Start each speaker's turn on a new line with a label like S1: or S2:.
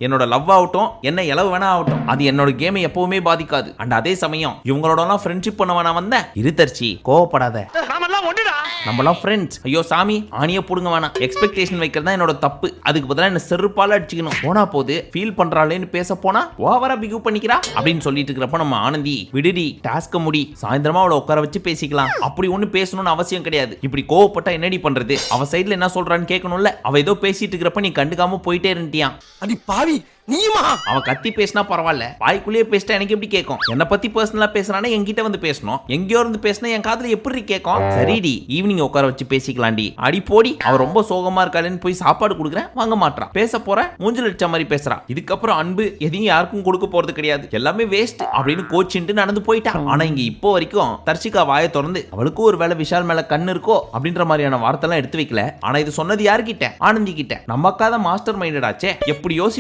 S1: என்னோட லவ் ஆகட்டும், என்ன இளவு வேணா ஆகட்டும், அது என்னோட கேமை எப்பவுமே பாதிக்காது. அண்ட் அதே சமயம் இவங்களோட எல்லாம் ஃப்ரெண்ட்ஷிப் பண்ண வேணா வந்தேன். இருதர்ச்சி கோவப்படாத, நம்மளாம் ஃப்ரெண்ட்ஸ். ஐயோ சாமி, ஆணிய புடுங்க வேணாம். எக்ஸ்பெக்டேஷன் வைக்கிறது தான் என்னோட தப்பு. அதுக்கு பதிலா என்ன செருப்பால அடிச்சுக்கணும். போனா போது ஃபீல் பண்றாளேன்னு பேச போனா ஓவரா பிகவ் பண்ணிக்கிறா அப்படின்னு சொல்லிட்டு இருக்கிறப்ப நம்ம ஆனந்தி, விடுடி டாஸ்க முடி, சாயந்தரமா அவளை உட்கார வச்சு பேசிக்கலாம். அப்படி ஒண்ணு பேசணும்னு அவசியம் கிடையாது. இப்படி கோவப்பட்டா என்னடி பண்றது? அவ சைடுல என்ன சொல்றான்னு கேட்கணும்ல. அவ ஏதோ பேசிட்டு இருக்கிறப்ப நீ கண்டுக்காம போயிட்டே இருந்தியான்.
S2: அடி பாவி, நீயுமா?
S1: அவ கத்தி பேசினா பரவாயில்ல, வாய்க்குள்ளேயே பேசிட்டா எனக்கு எப்படி கேட்கும்? என்ன பத்தி பர்சனலா பேசுறானே என்கிட்ட வந்து பேசணும். எங்கேயோ இருந்து பேசினா என் காதுல எப்படி கேட்கும்? சரிடி, ஈவினிங் உட்கார வச்சு பேசிக்கலாம்டி. அடி போடி, அவ ரொம்ப சோகமா இருக்காளேன்னு போய் சாப்பாடு கொடுக்குறேன், வாங்க மாட்டா. பேச போற மூஞ்சில அடிச்ச மாதிரி பேசுறா. இதுக்கப்புறம் அன்பு எதையும் யாருக்கும் கொடுக்க போறது கிடையாது, எல்லாமே வேஸ்ட் அப்படின்னு கோச்சின்ட்டு நடந்து போயிட்டா. ஆனா இங்க இப்போ வரைக்கும் தர்ஷிகா வாயை திறந்து அவளுக்கும் ஒரு வேளை விஷால் மேல கண்ணு இருக்கோ அப்படின்ற மாதிரியான வார்த்தை எல்லாம் எடுத்து வைக்கல. ஆனா இது சொன்னது யாருக்கிட்ட? ஆனந்தி கிட்ட. நம்ம அக்கா தான் மாஸ்டர் மைண்டட் ஆச்சே. எப்படி யோசி